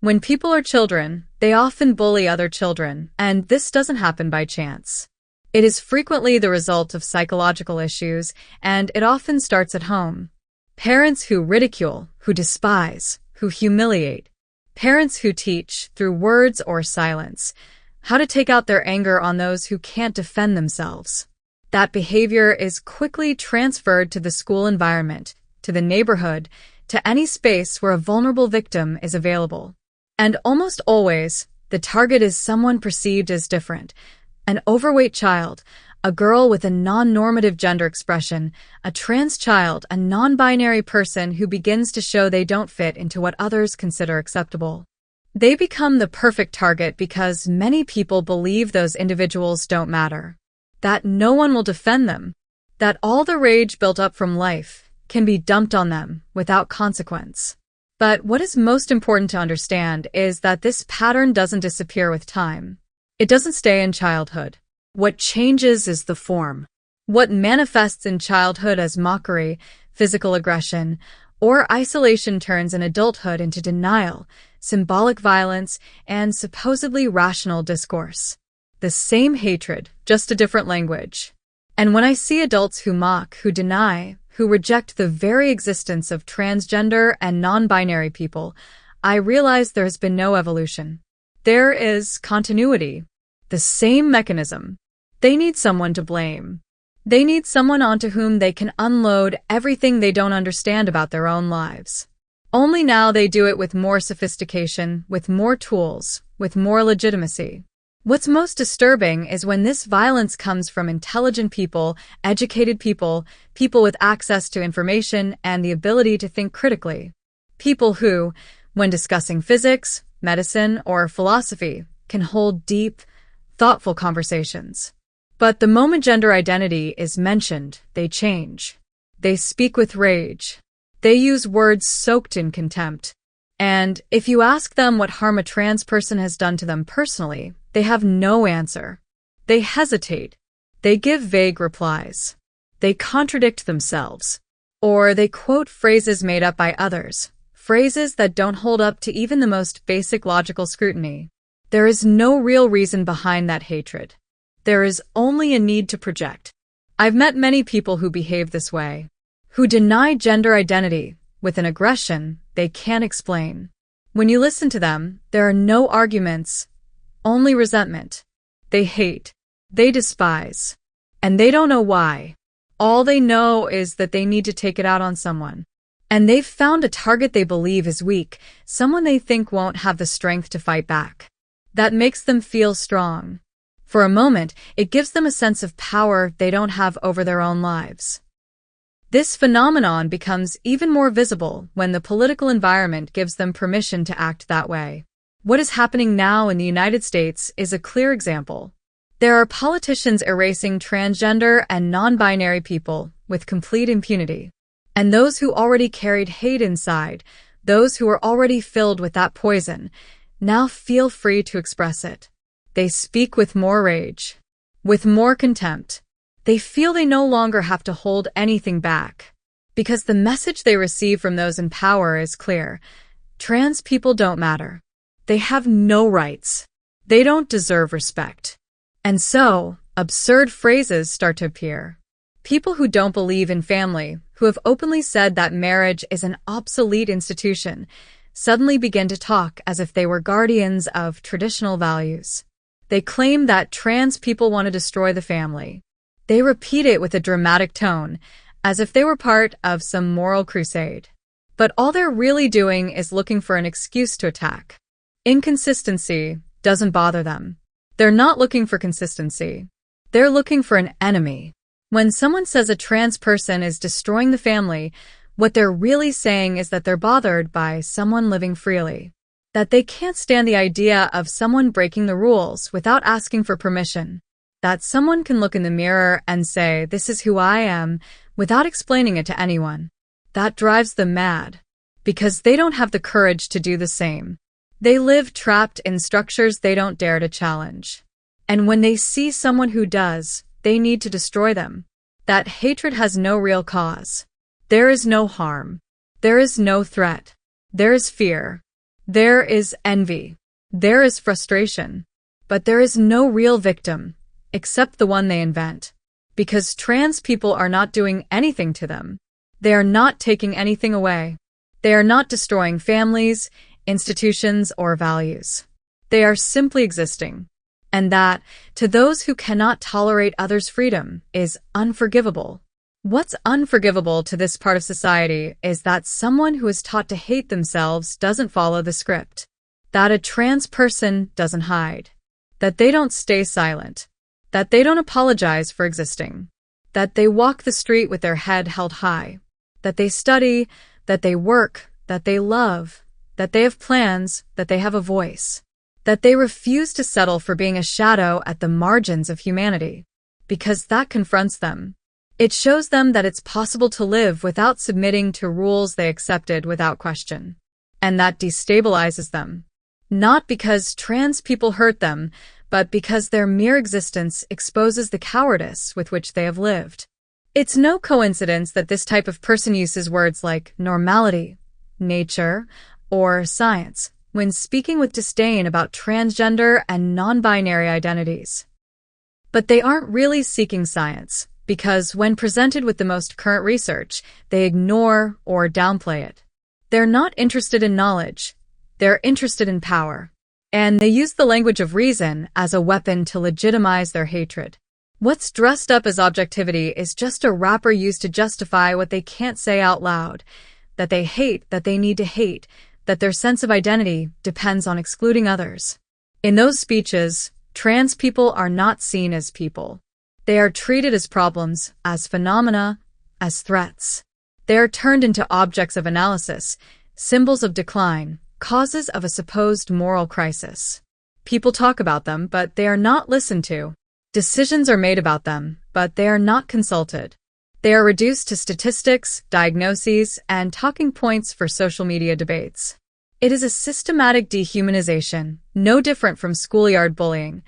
When people are children, they often bully other children, and this doesn't happen by chance. It is frequently the result of psychological issues, and it often starts at home. Parents who ridicule, who despise, who humiliate. Parents who teach, through words or silence, how to take out their anger on those who can't defend themselves. That behavior is quickly transferred to the school environment, to the neighborhood, to any space where a vulnerable victim is available. And almost always, the target is someone perceived as different. An overweight child, a girl with a non-normative gender expression, a trans child, a non-binary person who begins to show they don't fit into what others consider acceptable. They become the perfect target because many people believe those individuals don't matter, that no one will defend them, that all the rage built up from life can be dumped on them without consequence. But what is most important to understand is that this pattern doesn't disappear with time. It doesn't stay in childhood. What changes is the form. What manifests in childhood as mockery, physical aggression, or isolation turns in adulthood into denial, symbolic violence, and supposedly rational discourse. The same hatred, just a different language. And when I see adults who mock, who deny, who reject the very existence of transgender and non-binary people, I realize there has been no evolution. There is continuity. The same mechanism. They need someone to blame. They need someone onto whom they can unload everything they don't understand about their own lives. Only now they do it with more sophistication, with more tools, with more legitimacy. What's most disturbing is when this violence comes from intelligent people, educated people, people with access to information and the ability to think critically. People who, when discussing physics, medicine, or philosophy, can hold deep, thoughtful conversations. But the moment gender identity is mentioned, they change. They speak with rage. They use words soaked in contempt. And if you ask them what harm a trans person has done to them personally, they have no answer. They hesitate. They give vague replies. They contradict themselves. Or they quote phrases made up by others, phrases that don't hold up to even the most basic logical scrutiny. There is no real reason behind that hatred. There is only a need to project. I've met many people who behave this way, who deny gender identity with an aggression they can't explain. When you listen to them, there are no arguments, only resentment. They hate. They despise. And they don't know why. All they know is that they need to take it out on someone. And they've found a target they believe is weak, someone they think won't have the strength to fight back. That makes them feel strong. For a moment, it gives them a sense of power they don't have over their own lives. This phenomenon becomes even more visible when the political environment gives them permission to act that way. What is happening now in the United States is a clear example. There are politicians erasing transgender and non-binary people with complete impunity. And those who already carried hate inside, those who were already filled with that poison, now feel free to express it. They speak with more rage, with more contempt. They feel they no longer have to hold anything back. Because the message they receive from those in power is clear. Trans people don't matter. They have no rights. They don't deserve respect. And so, absurd phrases start to appear. People who don't believe in family, who have openly said that marriage is an obsolete institution, suddenly begin to talk as if they were guardians of traditional values. They claim that trans people want to destroy the family. They repeat it with a dramatic tone, as if they were part of some moral crusade. But all they're really doing is looking for an excuse to attack. Inconsistency doesn't bother them. They're not looking for consistency. They're looking for an enemy. When someone says a trans person is destroying the family, what they're really saying is that they're bothered by someone living freely. That they can't stand the idea of someone breaking the rules without asking for permission. That someone can look in the mirror and say, "This is who I am," without explaining it to anyone. That drives them mad. Because they don't have the courage to do the same. They live trapped in structures they don't dare to challenge. And when they see someone who does, they need to destroy them. That hatred has no real cause. There is no harm. There is no threat. There is fear. There is envy. There is frustration. But there is no real victim, except the one they invent. Because trans people are not doing anything to them. They are not taking anything away. They are not destroying families, institutions, or values. They are simply existing. And that, to those who cannot tolerate others' freedom, is unforgivable. What's unforgivable to this part of society is that someone who is taught to hate themselves doesn't follow the script. That a trans person doesn't hide. That they don't stay silent. That they don't apologize for existing. That they walk the street with their head held high. That they study, that they work, that they love, that they have plans, that they have a voice. That they refuse to settle for being a shadow at the margins of humanity. Because that confronts them. It shows them that it's possible to live without submitting to rules they accepted without question. And that destabilizes them. Not because trans people hurt them, but because their mere existence exposes the cowardice with which they have lived. It's no coincidence that this type of person uses words like normality, nature, or science when speaking with disdain about transgender and non-binary identities. But they aren't really seeking science, because when presented with the most current research, they ignore or downplay it. They're not interested in knowledge. They're interested in power. And they use the language of reason as a weapon to legitimize their hatred. What's dressed up as objectivity is just a wrapper used to justify what they can't say out loud. That they hate, that they need to hate, that their sense of identity depends on excluding others. In those speeches, trans people are not seen as people. They are treated as problems, as phenomena, as threats. They are turned into objects of analysis, symbols of decline, causes of a supposed moral crisis. People talk about them, but they are not listened to. Decisions are made about them, but they are not consulted. They are reduced to statistics, diagnoses, and talking points for social media debates. It is a systematic dehumanization, no different from schoolyard bullying.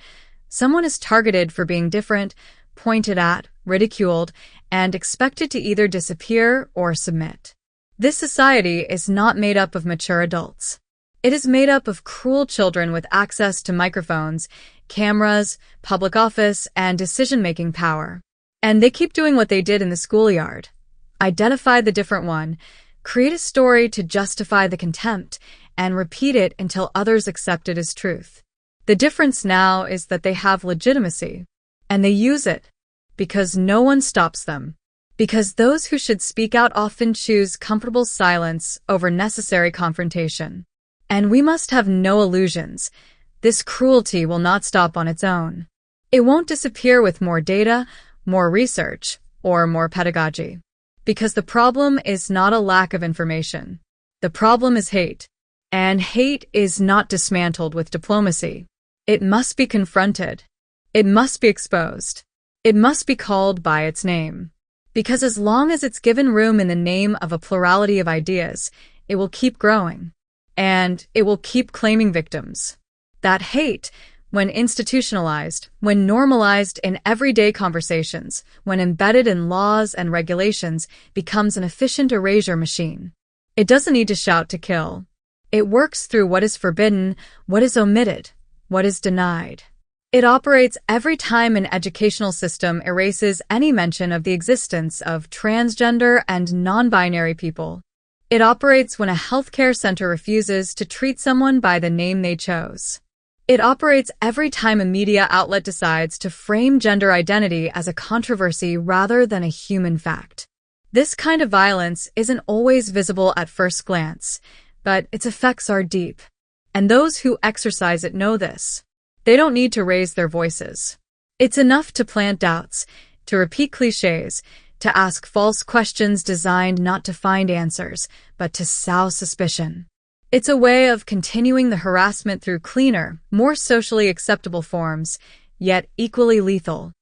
Someone is targeted for being different, pointed at, ridiculed, and expected to either disappear or submit. This society is not made up of mature adults. It is made up of cruel children with access to microphones, cameras, public office, and decision-making power. And they keep doing what they did in the schoolyard. Identify the different one, create a story to justify the contempt, and repeat it until others accept it as truth. The difference now is that they have legitimacy. And they use it. Because no one stops them. Because those who should speak out often choose comfortable silence over necessary confrontation. And we must have no illusions. This cruelty will not stop on its own. It won't disappear with more data, more research, or more pedagogy. Because the problem is not a lack of information. The problem is hate. And hate is not dismantled with diplomacy. It must be confronted. It must be exposed. It must be called by its name. Because as long as it's given room in the name of a plurality of ideas, it will keep growing. And it will keep claiming victims. That hate, when institutionalized, when normalized in everyday conversations, when embedded in laws and regulations, becomes an efficient erasure machine. It doesn't need to shout to kill. It works through what is forbidden, what is omitted, what is denied. It operates every time an educational system erases any mention of the existence of transgender and non-binary people. It operates when a healthcare center refuses to treat someone by the name they chose. It operates every time a media outlet decides to frame gender identity as a controversy rather than a human fact. This kind of violence isn't always visible at first glance, but its effects are deep. And those who exercise it know this. They don't need to raise their voices. It's enough to plant doubts, to repeat cliches, to ask false questions designed not to find answers, but to sow suspicion. It's a way of continuing the harassment through cleaner, more socially acceptable forms, yet equally lethal.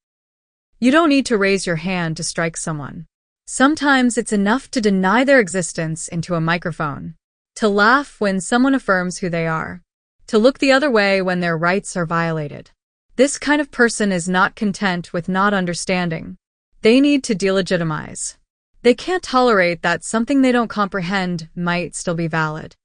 You don't need to raise your hand to strike someone. Sometimes it's enough to deny their existence into a microphone, to laugh when someone affirms who they are, to look the other way when their rights are violated. This kind of person is not content with not understanding. They need to delegitimize. They can't tolerate that something they don't comprehend might still be valid.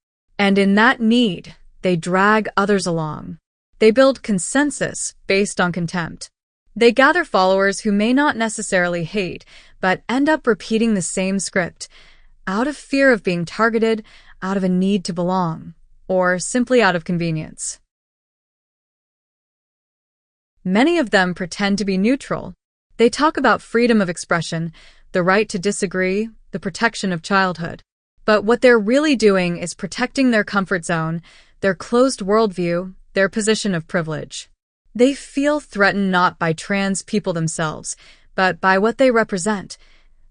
And in that need, they drag others along. They build consensus based on contempt. They gather followers who may not necessarily hate, but end up repeating the same script, out of fear of being targeted, out of a need to belong, or simply out of convenience. Many of them pretend to be neutral. They talk about freedom of expression, the right to disagree, the protection of childhood. But what they're really doing is protecting their comfort zone, their closed worldview, their position of privilege. They feel threatened not by trans people themselves, but by what they represent.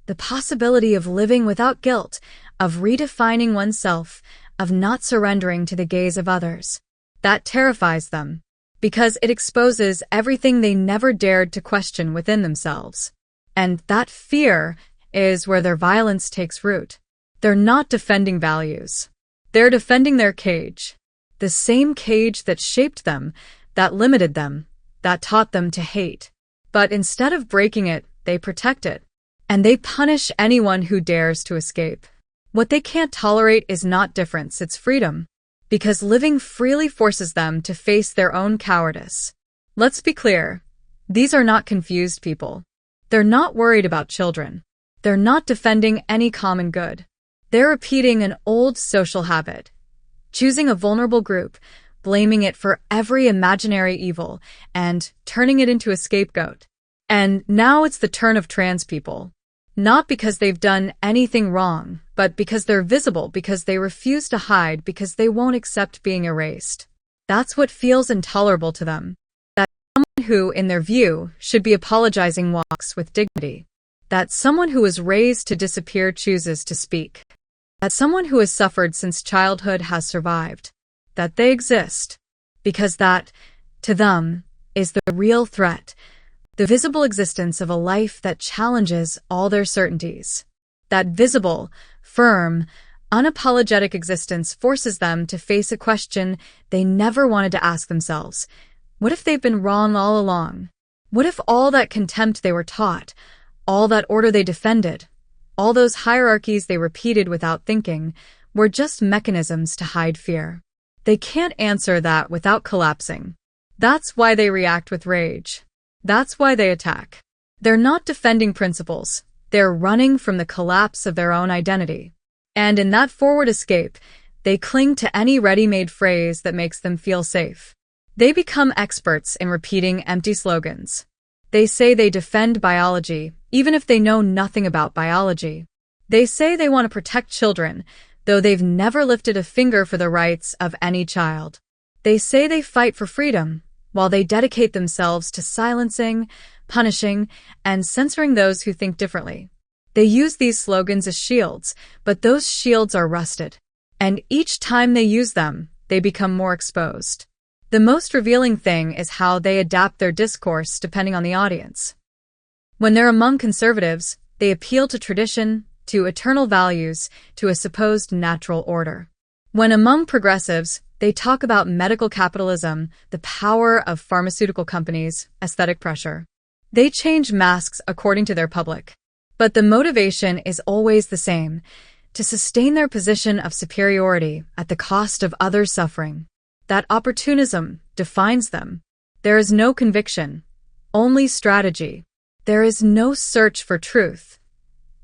The possibility of living without guilt, of redefining oneself, of not surrendering to the gaze of others. That terrifies them, because it exposes everything they never dared to question within themselves. And that fear is where their violence takes root. They're not defending values. They're defending their cage. The same cage that shaped them, that limited them, that taught them to hate. But instead of breaking it, they protect it. And they punish anyone who dares to escape. What they can't tolerate is not difference, it's freedom. Because living freely forces them to face their own cowardice. Let's be clear, these are not confused people. They're not worried about children. They're not defending any common good. They're repeating an old social habit, choosing a vulnerable group, blaming it for every imaginary evil, and turning it into a scapegoat. And now it's the turn of trans people. Not because they've done anything wrong, but because they're visible, because they refuse to hide, because they won't accept being erased. That's what feels intolerable to them. That someone who, in their view, should be apologizing walks with dignity. That someone who was raised to disappear chooses to speak. That someone who has suffered since childhood has survived. That they exist. Because that, to them, is the real threat. The visible existence of a life that challenges all their certainties. That visible, firm, unapologetic existence forces them to face a question they never wanted to ask themselves. What if they've been wrong all along? What if all that contempt they were taught, all that order they defended, all those hierarchies they repeated without thinking, were just mechanisms to hide fear? They can't answer that without collapsing. That's why they react with rage. That's why they attack. They're not defending principles. They're running from the collapse of their own identity. And in that forward escape, they cling to any ready-made phrase that makes them feel safe. They become experts in repeating empty slogans. They say they defend biology, even if they know nothing about biology. They say they want to protect children, though they've never lifted a finger for the rights of any child. They say they fight for freedom, while they dedicate themselves to silencing, punishing, and censoring those who think differently. They use these slogans as shields, but those shields are rusted. And each time they use them, they become more exposed. The most revealing thing is how they adapt their discourse depending on the audience. When they're among conservatives, they appeal to tradition, to eternal values, to a supposed natural order. When among progressives, they talk about medical capitalism, the power of pharmaceutical companies, aesthetic pressure. They change masks according to their public. But the motivation is always the same, to sustain their position of superiority at the cost of others' suffering. That opportunism defines them. There is no conviction, only strategy. There is no search for truth,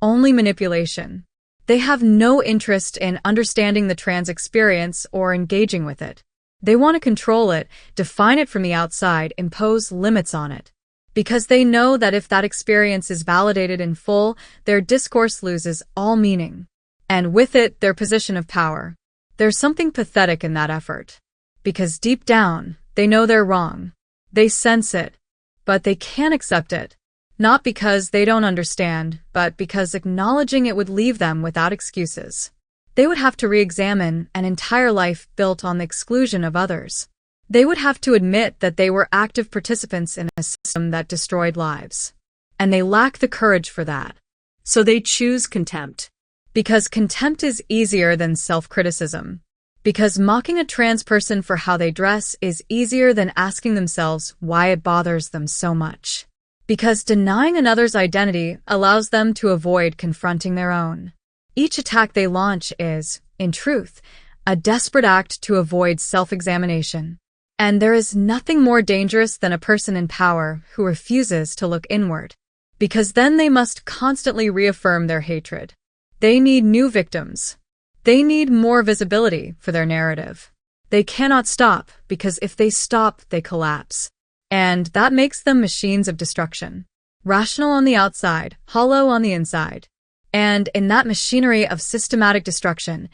only manipulation. They have no interest in understanding the trans experience or engaging with it. They want to control it, define it from the outside, impose limits on it. Because they know that if that experience is validated in full, their discourse loses all meaning. And with it, their position of power. There's something pathetic in that effort. Because deep down, they know they're wrong. They sense it. But they can't accept it. Not because they don't understand, but because acknowledging it would leave them without excuses. They would have to re-examine an entire life built on the exclusion of others. They would have to admit that they were active participants in a system that destroyed lives. And they lack the courage for that. So they choose contempt. Because contempt is easier than self-criticism. Because mocking a trans person for how they dress is easier than asking themselves why it bothers them so much. Because denying another's identity allows them to avoid confronting their own. Each attack they launch is, in truth, a desperate act to avoid self-examination. And there is nothing more dangerous than a person in power who refuses to look inward, because then they must constantly reaffirm their hatred. They need new victims. They need more visibility for their narrative. They cannot stop, because if they stop, they collapse. And that makes them machines of destruction. Rational on the outside, hollow on the inside. And in that machinery of systematic destruction,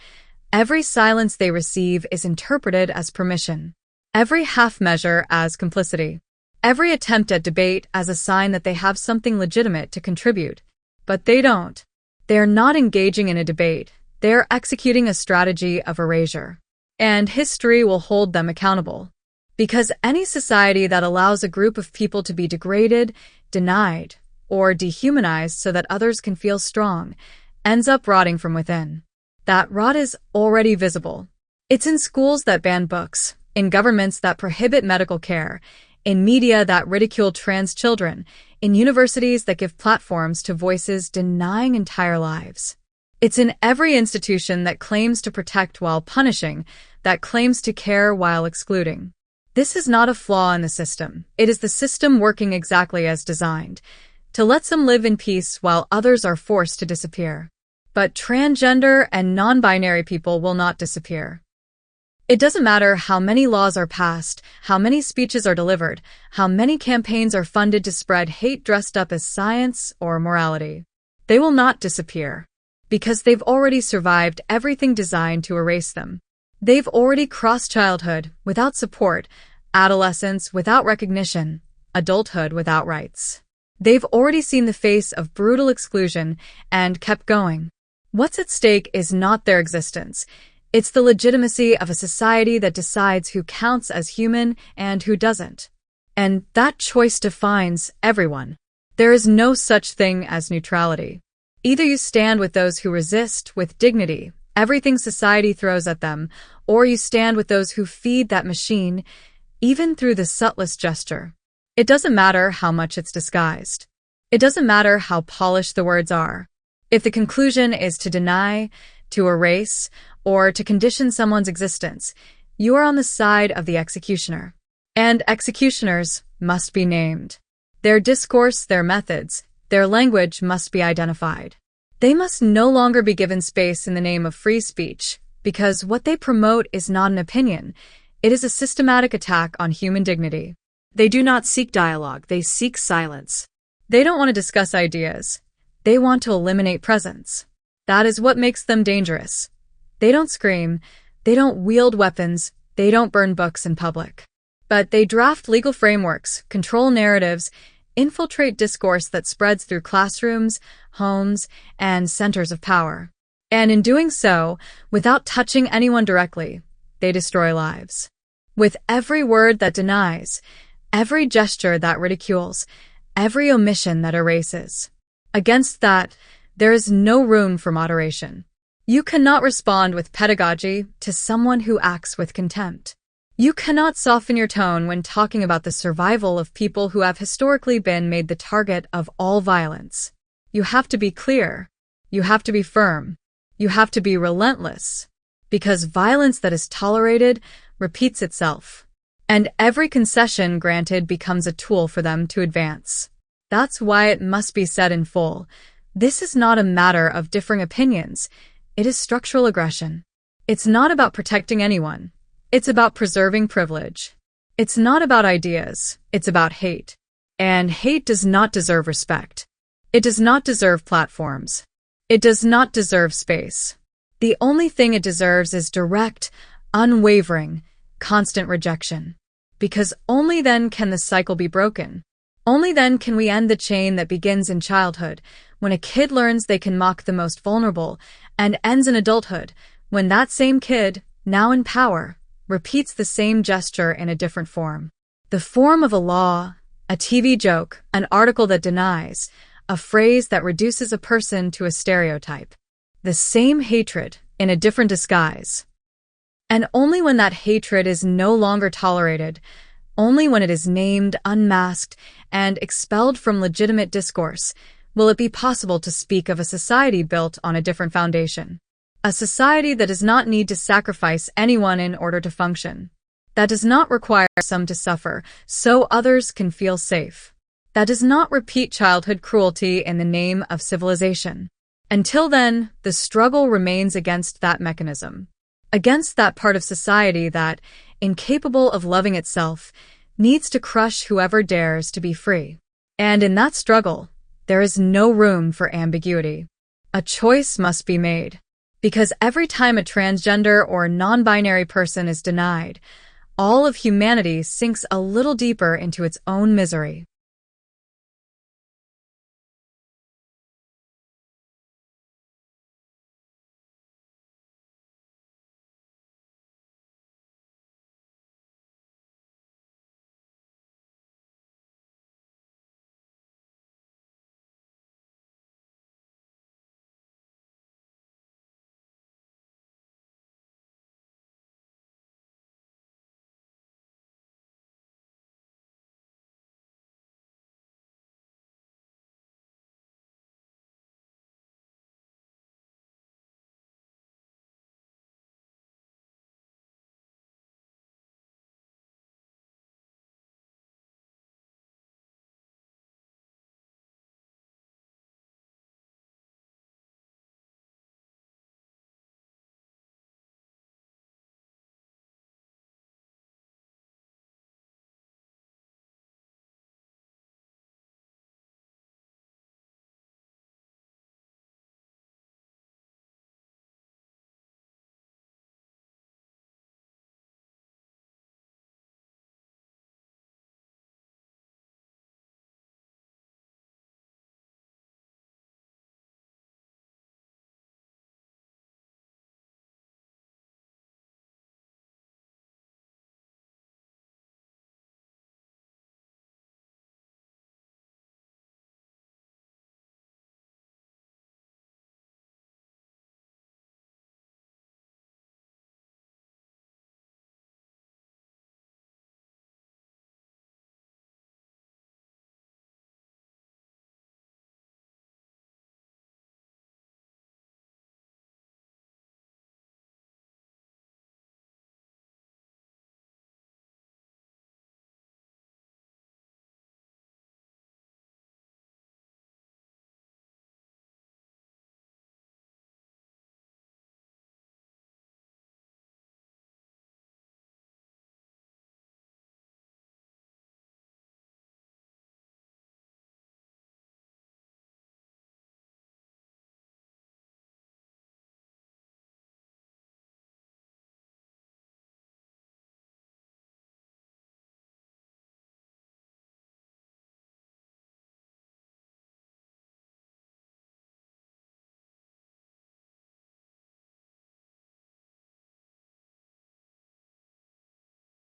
every silence they receive is interpreted as permission. Every half-measure as complicity. Every attempt at debate as a sign that they have something legitimate to contribute. But they don't. They are not engaging in a debate. They are executing a strategy of erasure. And history will hold them accountable. Because any society that allows a group of people to be degraded, denied, or dehumanized so that others can feel strong, ends up rotting from within. That rot is already visible. It's in schools that ban books, in governments that prohibit medical care, in media that ridicule trans children, in universities that give platforms to voices denying entire lives. It's in every institution that claims to protect while punishing, that claims to care while excluding. This is not a flaw in the system. It is the system working exactly as designed, to let some live in peace while others are forced to disappear. But transgender and non-binary people will not disappear. It doesn't matter how many laws are passed, how many speeches are delivered, how many campaigns are funded to spread hate dressed up as science or morality. They will not disappear, because they've already survived everything designed to erase them. They've already crossed childhood without support, adolescence without recognition, adulthood without rights. They've already seen the face of brutal exclusion and kept going. What's at stake is not their existence. It's the legitimacy of a society that decides who counts as human and who doesn't. And that choice defines everyone. There is no such thing as neutrality. Either you stand with those who resist with dignity, everything society throws at them, or you stand with those who feed that machine, even through the subtlest gesture. It doesn't matter how much it's disguised. It doesn't matter how polished the words are. If the conclusion is to deny, to erase, or to condition someone's existence, you are on the side of the executioner. And executioners must be named. Their discourse, their methods, their language must be identified. They must no longer be given space in the name of free speech, because what they promote is not an opinion. It is a systematic attack on human dignity. They do not seek dialogue, they seek silence. They don't want to discuss ideas. They want to eliminate presence. That is what makes them dangerous. They don't scream, they don't wield weapons, they don't burn books in public. But they draft legal frameworks, control narratives, infiltrate discourse that spreads through classrooms, homes, and centers of power. And in doing so, without touching anyone directly, they destroy lives. With every word that denies, every gesture that ridicules, every omission that erases. Against that, there is no room for moderation. You cannot respond with pedagogy to someone who acts with contempt. You cannot soften your tone when talking about the survival of people who have historically been made the target of all violence. You have to be clear. You have to be firm. You have to be relentless. Because violence that is tolerated repeats itself. And every concession granted becomes a tool for them to advance. That's why it must be said in full. This is not a matter of differing opinions. It is structural aggression. It's not about protecting anyone. It's about preserving privilege. It's not about ideas. It's about hate. And hate does not deserve respect. It does not deserve platforms. It does not deserve space. The only thing it deserves is direct, unwavering, constant rejection. Because only then can the cycle be broken. Only then can we end the chain that begins in childhood, when a kid learns they can mock the most vulnerable, and ends in adulthood, when that same kid, now in power, repeats the same gesture in a different form. The form of a law, a TV joke, an article that denies, a phrase that reduces a person to a stereotype. The same hatred in a different disguise. And only when that hatred is no longer tolerated, only when it is named, unmasked, and expelled from legitimate discourse, will it be possible to speak of a society built on a different foundation. A society that does not need to sacrifice anyone in order to function. That does not require some to suffer so others can feel safe. That does not repeat childhood cruelty in the name of civilization. Until then, the struggle remains against that mechanism. Against that part of society that, incapable of loving itself, needs to crush whoever dares to be free. And in that struggle, there is no room for ambiguity. A choice must be made. Because every time a transgender or non-binary person is denied, all of humanity sinks a little deeper into its own misery.